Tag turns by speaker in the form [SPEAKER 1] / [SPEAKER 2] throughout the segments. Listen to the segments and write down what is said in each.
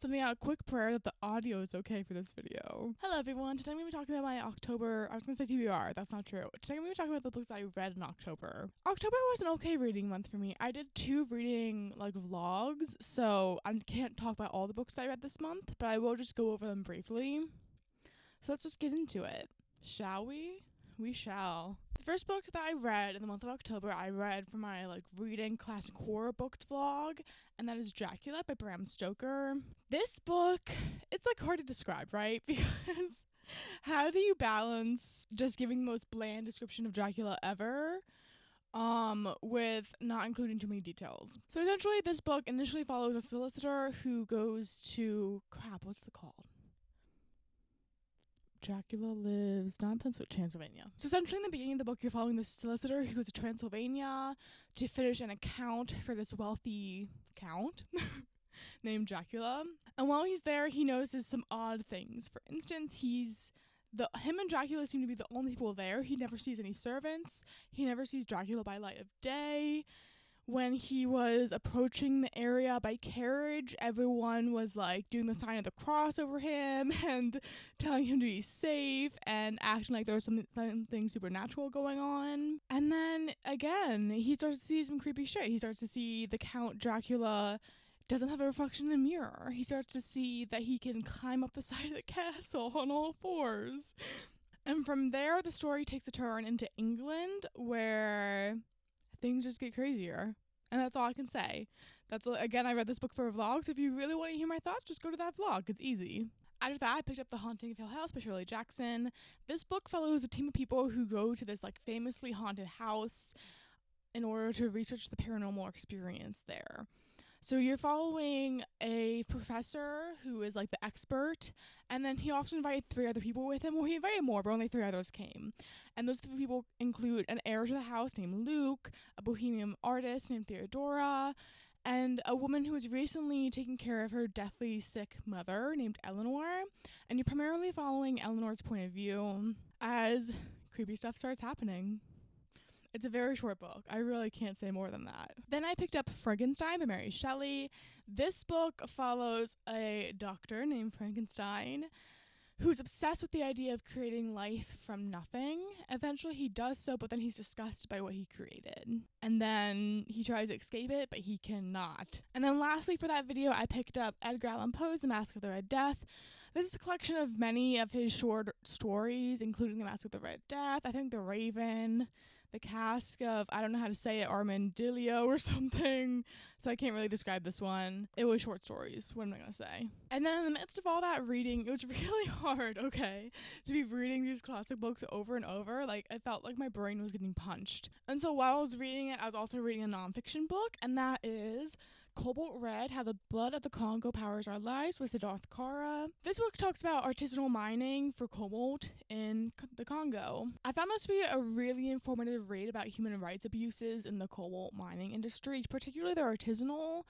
[SPEAKER 1] Sending out a quick prayer that the audio is okay for this video. Hello everyone, today I'm going to be talking about my October, I was going to say TBR, that's not true. Today I'm going to be talking about the books I read in October. October was an okay reading month for me. I did 2 reading vlogs, so I can't talk about all the books I read this month, but I will just go over them briefly. So let's just get into it. Shall we? We shall. The first book that I read in the month of October, I read for my reading classic horror books vlog, and that is Dracula by Bram Stoker. This book, it's hard to describe, right? Because how do you balance just giving the most bland description of Dracula ever with not including too many details? So essentially this book initially follows a solicitor who goes to, what's it called? Dracula lives not in Transylvania. So essentially in the beginning of the book, you're following this solicitor who goes to Transylvania to finish an account for this wealthy count named Dracula. And while he's there, he notices some odd things. For instance, him and Dracula seem to be the only people there. He never sees any servants. He never sees Dracula by light of day. When he was approaching the area by carriage, everyone was doing the sign of the cross over him and telling him to be safe and acting like there was something supernatural going on. And then again, he starts to see some creepy shit. He starts to see the Count Dracula doesn't have a reflection in a mirror. He starts to see that he can climb up the side of the castle on all fours. And from there, the story takes a turn into England, where things just get crazier. And that's all I can say. Again, I read this book for a vlog, so if you really want to hear my thoughts, just go to that vlog. It's easy. After that, I picked up The Haunting of Hill House by Shirley Jackson. This book follows a team of people who go to this famously haunted house in order to research the paranormal experience there. So you're following a professor who is the expert, and then he also invited 3 other people with him. Well, he invited more, but only 3 others came. And those 3 people include an heir to the house named Luke, a bohemian artist named Theodora, and a woman who was recently taking care of her deathly sick mother named Eleanor. And you're primarily following Eleanor's point of view as creepy stuff starts happening. It's a very short book. I really can't say more than that. Then I picked up Frankenstein by Mary Shelley. This book follows a doctor named Frankenstein who's obsessed with the idea of creating life from nothing. Eventually he does so, but then he's disgusted by what he created. And then he tries to escape it, but he cannot. And then lastly for that video, I picked up Edgar Allan Poe's The Mask of the Red Death. This is a collection of many of his short stories, including The Mask of the Red Death, I think The Raven, The Cask of, I don't know how to say it, Armadillo or something, so I can't really describe this one. It was short stories, what am I going to say? And then in the midst of all that reading, it was really hard, to be reading these classic books over and over. I felt like my brain was getting punched. And so while I was reading it, I was also reading a nonfiction book, and that is Cobalt Red, How the Blood of the Congo Powers Our Lives with Siddharth Kara. This book talks about artisanal mining for cobalt in the Congo. I found this to be a really informative read about human rights abuses in the cobalt mining industry, particularly the artisanal.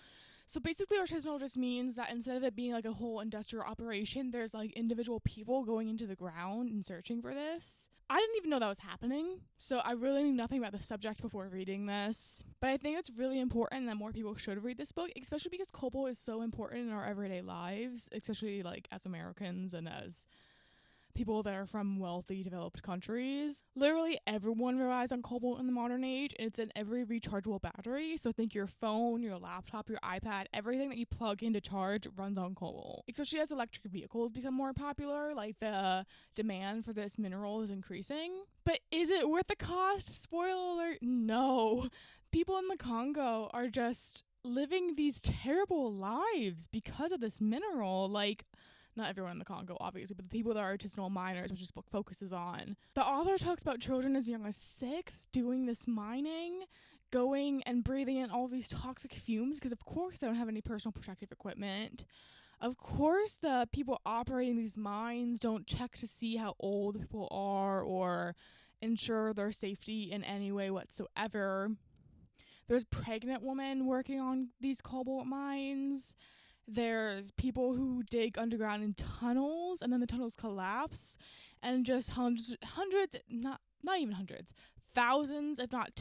[SPEAKER 1] So basically artisanal just means that instead of it being a whole industrial operation, there's individual people going into the ground and searching for this. I didn't even know that was happening, so I really knew nothing about the subject before reading this. But I think it's really important that more people should read this book, especially because cobalt is so important in our everyday lives, especially as Americans and as people that are from wealthy, developed countries. Literally everyone relies on cobalt in the modern age, and it's in every rechargeable battery. So think your phone, your laptop, your iPad, everything that you plug in to charge runs on cobalt. Especially as electric vehicles become more popular, the demand for this mineral is increasing. But is it worth the cost? Spoiler alert, no. People in the Congo are just living these terrible lives because of this mineral. Not everyone in the Congo, obviously, but the people that are artisanal miners, which this book focuses on. The author talks about children as young as 6 doing this mining, going and breathing in all these toxic fumes, because of course they don't have any personal protective equipment. Of course the people operating these mines don't check to see how old the people are or ensure their safety in any way whatsoever. There's pregnant women working on these cobalt mines. There's people who dig underground in tunnels, and then the tunnels collapse, and just thousands, if not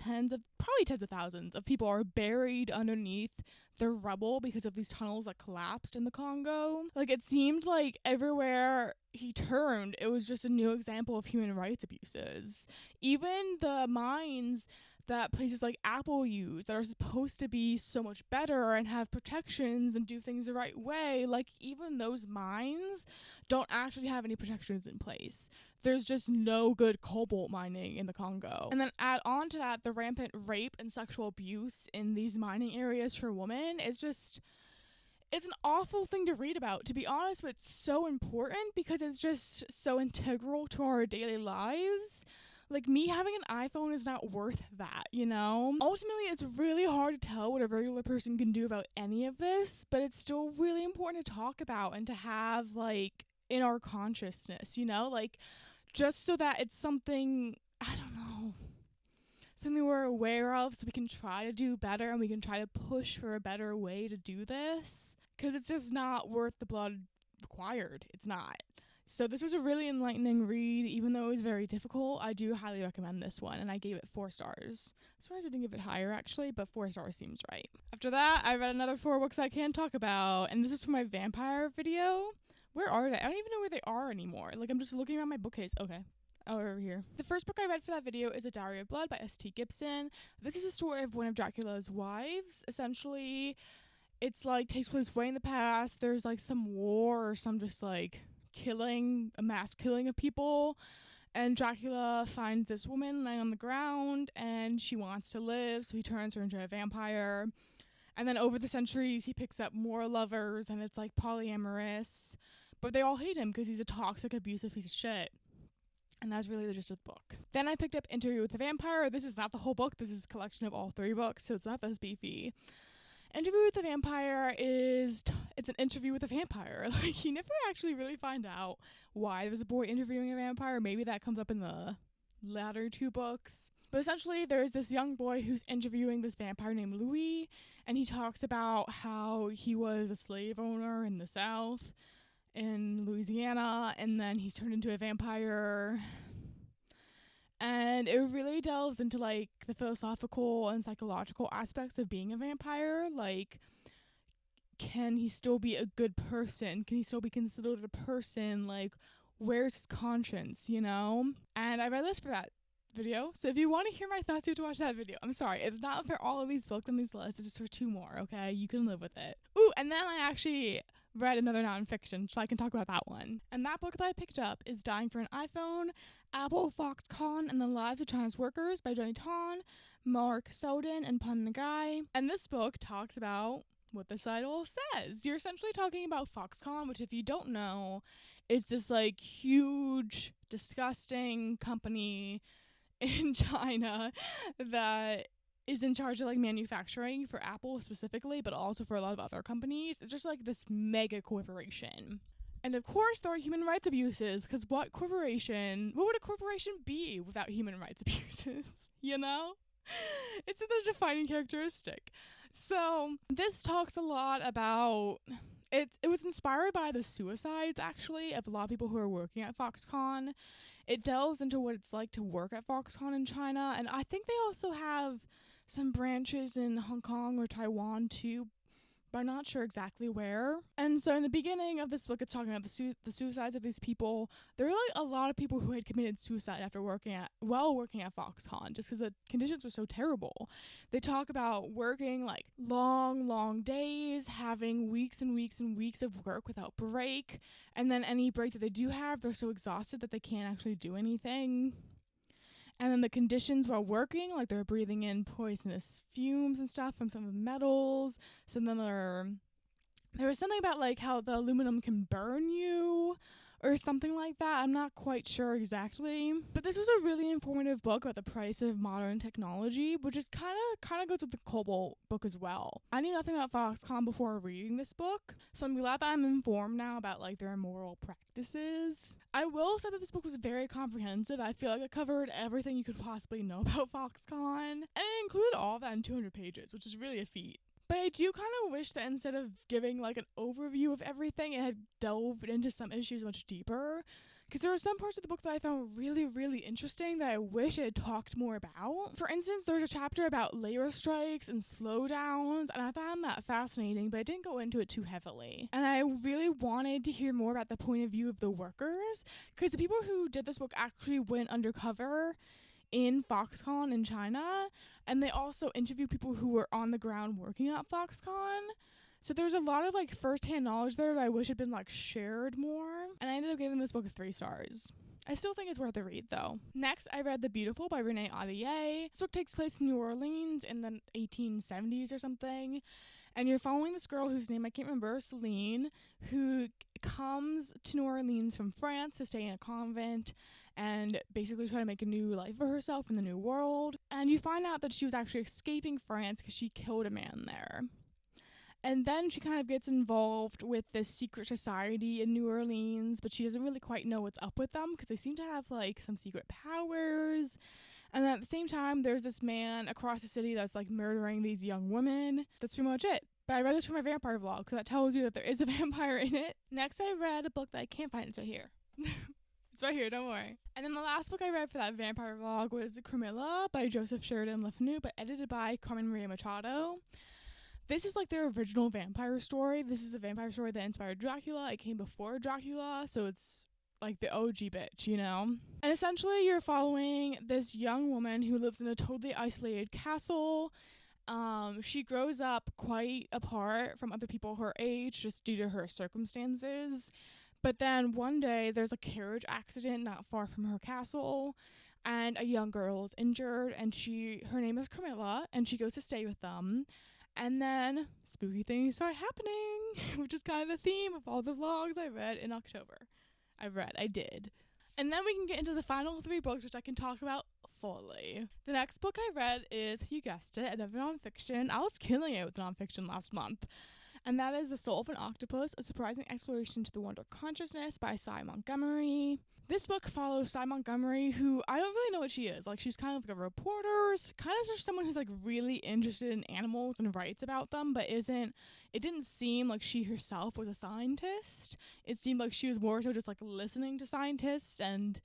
[SPEAKER 1] probably tens of thousands of people are buried underneath the rubble because of these tunnels that collapsed in the Congo. Like, it seemed like everywhere he turned, it was just a new example of human rights abuses. Even the mines that places like Apple use that are supposed to be so much better and have protections and do things the right way, like, even those mines don't actually have any protections in place. There's just no good cobalt mining in the Congo. And then add on to that the rampant rape and sexual abuse in these mining areas for women. It's an awful thing to read about, to be honest, but it's so important because it's just so integral to our daily lives. Like, me having an iPhone is not worth that, you know? Ultimately, it's really hard to tell what a regular person can do about any of this, but it's still really important to talk about and to have, like, in our consciousness, you know? Like, just so that it's something, I don't know, something we're aware of so we can try to do better and we can try to push for a better way to do this. Because it's just not worth the blood required. It's not. So this was a really enlightening read, even though it was very difficult. I do highly recommend this one, and I gave it 4 stars. I'm surprised I didn't give it higher, actually, but 4 stars seems right. After that, I read another 4 books I can talk about, and this is for my vampire video. Where are they? I don't even know where they are anymore. Like, I'm just looking around my bookcase. Okay. Oh, over here. The first book I read for that video is A Diary of Blood by S.T. Gibson. This is a story of one of Dracula's wives. Essentially, it's like takes place way in the past. There's like some war or some just like a mass killing of people, and Dracula finds this woman laying on the ground and she wants to live, so he turns her into a vampire. And then over the centuries he picks up more lovers, and it's like polyamorous, but they all hate him because he's a toxic, abusive piece of shit. And that's really the gist of the book. Then I picked up Interview with the Vampire. This is not the whole book, this is a collection of all 3 books, so it's not this beefy. Interview with the Vampire is it's an interview with a vampire. Like, you never actually really find out why there's a boy interviewing a vampire. Maybe that comes up in the latter 2 books. But essentially, there's this young boy who's interviewing this vampire named Louis, and he talks about how he was a slave owner in the South, in Louisiana, and then he's turned into a vampire. And it really delves into, like, the philosophical and psychological aspects of being a vampire. Like, can he still be a good person? Can he still be considered a person? Like, where's his conscience, you know? And I read this for that video. So if you want to hear my thoughts, you have to watch that video. I'm sorry, it's not for all of these books on these lists. It's just for 2 more, okay? You can live with it. Ooh, and then I actually read another nonfiction, so I can talk about that one. And that book that I picked up is Dying for an iPhone, Apple, Foxconn, and the Lives of China's Workers by Jenny Tan, Mark Soden, and Pun Nagai. And this book talks about what the title says. You're essentially talking about Foxconn, which, if you don't know, is this, like, huge, disgusting company in China that is in charge of, like, manufacturing for Apple specifically, but also for a lot of other companies. It's just like this mega corporation. And of course there are human rights abuses, because what would a corporation be without human rights abuses? You know? It's a defining characteristic. So this talks a lot about it was inspired by the suicides, actually, of a lot of people who are working at Foxconn. It delves into what it's like to work at Foxconn in China, and I think they also have some branches in Hong Kong or Taiwan too, but I'm not sure exactly where. And so in the beginning of this book, it's talking about the suicides of these people. There were, like, a lot of people who had committed suicide after working at Foxconn, just because the conditions were so terrible. They talk about working, like, long days, having weeks and weeks and weeks of work without break, and then any break that they do have, they're so exhausted that they can't actually do anything. And then the conditions while working, like, they're breathing in poisonous fumes and stuff from some of the metals. So then there was something about, like, how the aluminum can burn you or something like that. I'm not quite sure exactly. But this was a really informative book about the price of modern technology, which is kind of goes with the Cobalt book as well. I knew nothing about Foxconn before reading this book, so I'm glad that I'm informed now about, like, their immoral practices. I will say that this book was very comprehensive. I feel like it covered everything you could possibly know about Foxconn, and it included all of that in 200 pages, which is really a feat. But I do kind of wish that instead of giving, like, an overview of everything, it had delved into some issues much deeper. because there were some parts of the book that I found really, really interesting that I wish it had talked more about. For instance, there's a chapter about labor strikes and slowdowns, and I found that fascinating, but I didn't go into it too heavily. And I really wanted to hear more about the point of view of the workers, because the people who did this book actually went undercover in Foxconn in China, and they also interviewed people who were on the ground working at Foxconn. So there's a lot of like first-hand knowledge there that I wish had been like shared more, and I ended up giving this book 3 stars. I still think it's worth a read though. Next, I read The Beautiful by Renee Ahdieh. This book takes place in New Orleans in the 1870s or something, and you're following this girl whose name I can't remember, Celine, who comes to New Orleans from France to stay in a convent and basically try to make a new life for herself in the new world. And you find out that she was actually escaping France because she killed a man there. And then she kind of gets involved with this secret society in New Orleans, but she doesn't really quite know what's up with them because they seem to have like some secret powers. And then at the same time, there's this man across the city that's like murdering these young women. That's pretty much it. But I read this from my vampire vlog, so that tells you that there is a vampire in it. Next, I read a book that I can't find. It's right here. It's right here, don't worry. And then the last book I read for that vampire vlog was Carmilla by Joseph Sheridan Le Fanu, but edited by Carmen Maria Machado. This is like their original vampire story. This is the vampire story that inspired Dracula. It came before Dracula, so it's like the OG bitch, you know? And essentially you're following this young woman who lives in a totally isolated castle. She grows up quite apart from other people her age just due to her circumstances. But then one day there's a carriage accident not far from her castle, and a young girl is injured, and her name is Carmilla, and she goes to stay with them. And then spooky things start happening, which is kind of the theme of all the vlogs I read in October. I did. And then we can get into the final 3 books, which I can talk about fully. The next book I read is, you guessed it, another nonfiction. I was killing it with nonfiction last month. And that is The Soul of an Octopus, A Surprising Exploration to the Wonder of Consciousness by Sy Montgomery. This book follows Sy Montgomery, who I don't really know what she is. Like, she's kind of like a reporter, kind of just someone who's like really interested in animals and writes about them, but it didn't seem like she herself was a scientist. It seemed like she was more so just like listening to scientists and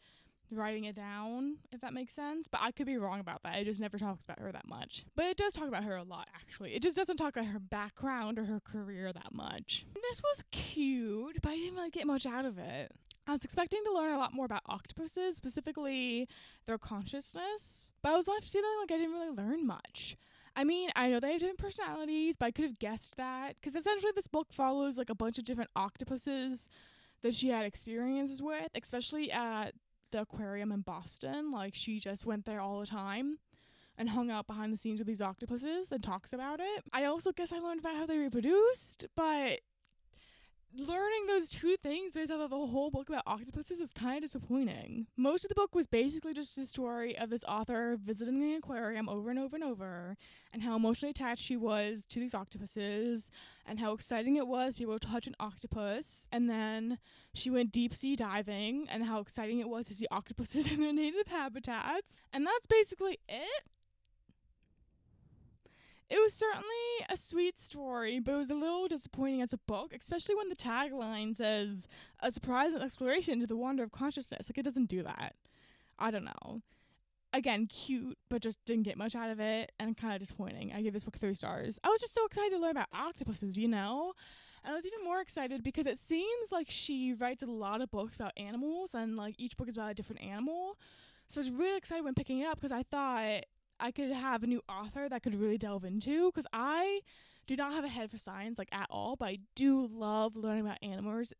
[SPEAKER 1] writing it down, if that makes sense. But I could be wrong about that. It just never talks about her that much. But it does talk about her a lot, actually. It just doesn't talk about her background or her career that much. And this was cute, but I didn't really get much out of it. I was expecting to learn a lot more about octopuses, specifically their consciousness, but I was left feeling like I didn't really learn much. I mean, I know they have different personalities, but I could have guessed that, because essentially this book follows like a bunch of different octopuses that she had experiences with, especially at the aquarium in Boston. Like, she just went there all the time and hung out behind the scenes with these octopuses and talks about it. I also guess I learned about how they reproduced, but learning those 2 things based off of a whole book about octopuses is kind of disappointing. Most of the book was basically just the story of this author visiting the aquarium over and over and over, and how emotionally attached she was to these octopuses, and how exciting it was to be able to touch an octopus. And then she went deep sea diving, and how exciting it was to see octopuses in their native habitats. And that's basically it. It was certainly a sweet story, but it was a little disappointing as a book, especially when the tagline says, a surprising exploration to the wonder of consciousness. Like, it doesn't do that. I don't know. Again, cute, but just didn't get much out of it, and kind of disappointing. I gave this book 3 stars. I was just so excited to learn about octopuses, you know? And I was even more excited because it seems like she writes a lot of books about animals, and like each book is about a different animal. So I was really excited when picking it up because I thought I could have a new author that I could really delve into, because I do not have a head for science like at all, but I do love learning about animals,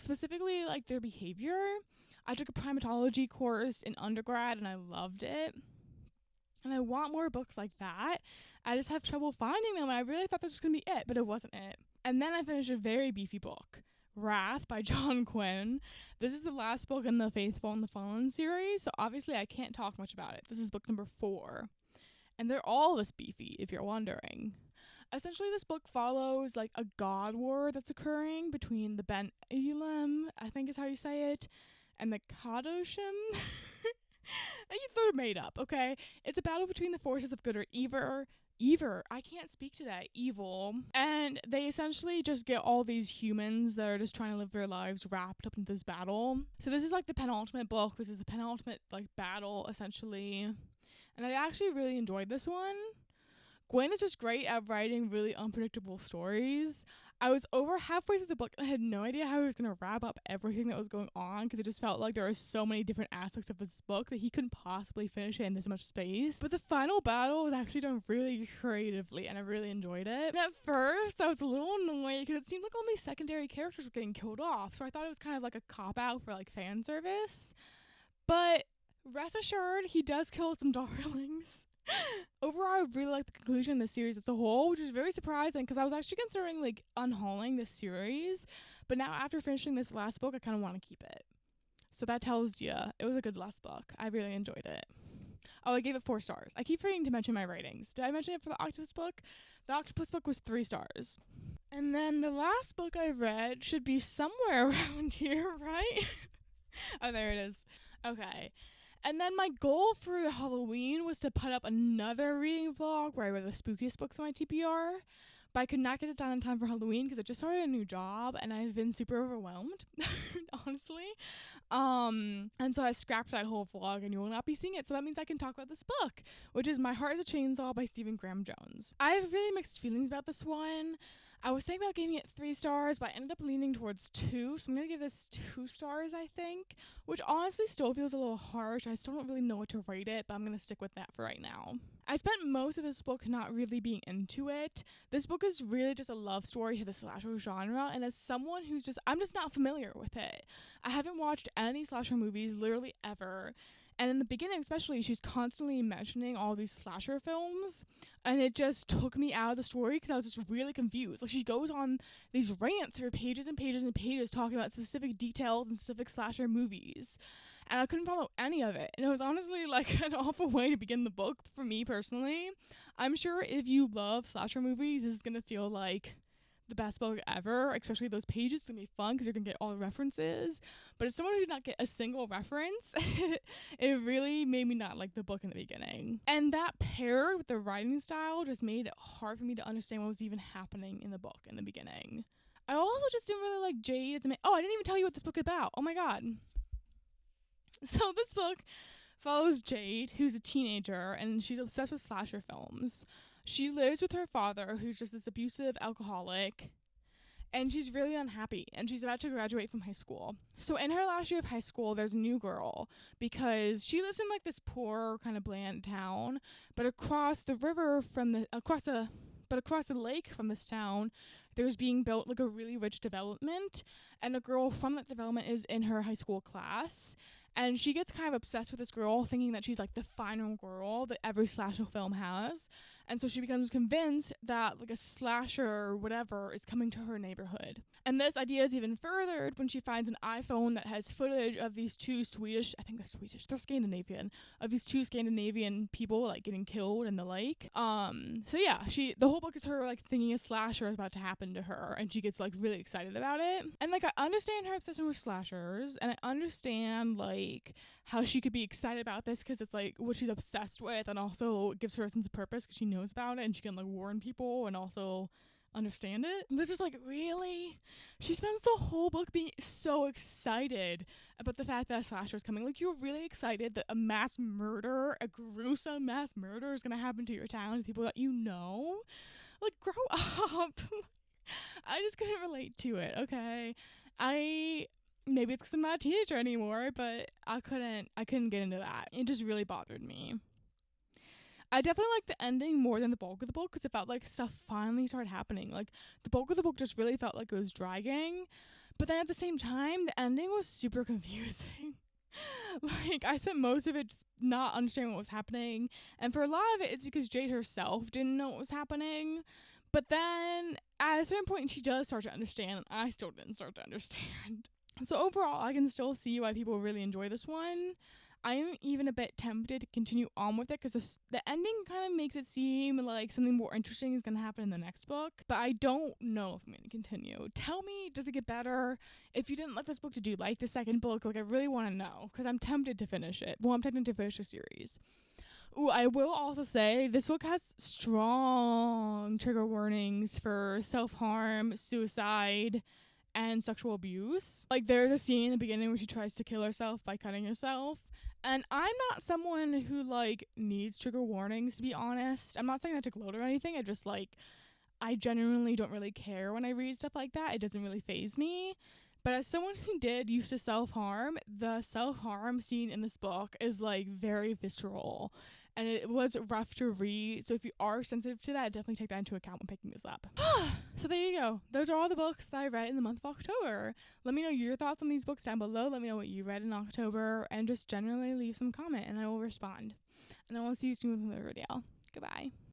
[SPEAKER 1] specifically like their behavior. I took a primatology course in undergrad and I loved it, and I want more books like that. I just have trouble finding them, and I really thought this was gonna be it, but it wasn't it. And then I finished a very beefy book, Wrath by John Quinn. This is the last book in the Faithful and the Fallen series, so obviously I can't talk much about it. This is book number 4, and they're all this beefy, if you're wondering. Essentially, this book follows like a god war that's occurring between the Ben Elam, I think is how you say it, and the Kadoshim. They're made up, okay? It's a battle between the forces of good or I can't speak today. Evil. And they essentially just get all these humans that are just trying to live their lives wrapped up into this battle. So this is like the penultimate book. This is the penultimate like battle essentially. And I actually really enjoyed this one. Gwen is just great at writing really unpredictable stories. I was over halfway through the book and I had no idea how he was going to wrap up everything that was going on because it just felt like there were so many different aspects of this book that he couldn't possibly finish it in this much space. But the final battle was actually done really creatively and I really enjoyed it. And at first, I was a little annoyed because it seemed like only secondary characters were getting killed off, so I thought it was kind of like a cop-out for like fan service. But rest assured, he does kill some darlings. Overall, I really like the conclusion of the series as a whole, which is very surprising because I was actually considering like unhauling this series, but now after finishing this last book, I kind of want to keep it. So that tells you it was a good last book. I really enjoyed it. Oh, I gave it 4 stars. I keep forgetting to mention my ratings. Did I mention it for the octopus book? The octopus book was 3 stars. And then the last book I read should be somewhere around here, right? Oh, there it is. Okay. And then my goal for Halloween was to put up another reading vlog where I read the spookiest books on my TBR, but I could not get it done in time for Halloween because I just started a new job and I've been super overwhelmed, honestly. And so I scrapped that whole vlog and you will not be seeing it. So that means I can talk about this book, which is My Heart is a Chainsaw by Stephen Graham Jones. I have really mixed feelings about this one. I was thinking about giving it 3 stars, but I ended up leaning towards 2, so I'm going to give this 2 stars, I think, which honestly still feels a little harsh. I still don't really know what to rate it, but I'm going to stick with that for right now. I spent most of this book not really being into it. This book is really just a love story to the slasher genre, and as someone I'm just not familiar with it. I haven't watched any slasher movies literally ever. And in the beginning, especially, she's constantly mentioning all these slasher films. And it just took me out of the story because I was just really confused. Like, she goes on these rants for pages and pages and pages talking about specific details and specific slasher movies. And I couldn't follow any of it. And it was honestly, like, an awful way to begin the book for me personally. I'm sure if you love slasher movies, this is going to feel like the best book ever, especially those pages. It's gonna be fun because you're gonna get all the references, but as someone who did not get a single reference, it really made me not like the book in the beginning, and that paired with the writing style just made it hard for me to understand what was even happening in the book in the beginning. I also just didn't really like Jade. I didn't even tell you what this book is about. Oh my god. So this book follows Jade, who's a teenager, and she's obsessed with slasher films. She lives with her father, who's just this abusive alcoholic, and she's really unhappy, and she's about to graduate from high school. So in her last year of high school, there's a new girl, because she lives in like this poor kind of bland town, but across the lake from this town, there's being built like a really rich development, and a girl from that development is in her high school class. And she gets kind of obsessed with this girl, thinking that she's like the final girl that every slasher film has. And so she becomes convinced that like a slasher or whatever is coming to her neighborhood. And this idea is even furthered when she finds an iPhone that has footage of these 2 Swedish, I think they're Swedish, they're Scandinavian, of these 2 Scandinavian people like getting killed in the lake. So yeah, the whole book is her like thinking a slasher is about to happen to her, and she gets like really excited about it. And like I understand her obsession with slashers, and I understand like how she could be excited about this because it's like what she's obsessed with, and also gives her a sense of purpose because she knows about it and she can like warn people and also understand it. But just like, really? She spends the whole book being so excited about the fact that a slasher is coming. Like, you're really excited that a gruesome mass murder is gonna happen to your town, to people that you know? Like, grow up. I just couldn't relate to it, okay? Maybe it's because I'm not a teenager anymore, but I couldn't get into that. It just really bothered me. I definitely liked the ending more than the bulk of the book because it felt like stuff finally started happening. Like, the bulk of the book just really felt like it was dragging. But then at the same time, the ending was super confusing. Like, I spent most of it just not understanding what was happening. And for a lot of it, it's because Jade herself didn't know what was happening. But then, at a certain point, she does start to understand, and I still didn't start to understand. So overall, I can still see why people really enjoy this one. I'm even a bit tempted to continue on with it because the ending kind of makes it seem like something more interesting is going to happen in the next book. But I don't know if I'm going to continue. Tell me, does it get better? If you didn't like this book, did you like the second book? Like, I really want to know because I'm tempted to finish it. Well, I'm tempted to finish the series. Ooh, I will also say this book has strong trigger warnings for self-harm, suicide, and sexual abuse. Like, there's a scene in the beginning where she tries to kill herself by cutting herself. And I'm not someone who, like, needs trigger warnings, to be honest. I'm not saying that to gloat or anything. I just, like, I genuinely don't really care when I read stuff like that. It doesn't really faze me. But as someone who did used to self-harm, the self-harm scene in this book is, like, very visceral. And it was rough to read. So if you are sensitive to that, definitely take that into account when picking this up. So there you go. Those are all the books that I read in the month of October. Let me know your thoughts on these books down below. Let me know what you read in October. And just generally leave some comment and I will respond. And I will see you soon with another video. Goodbye.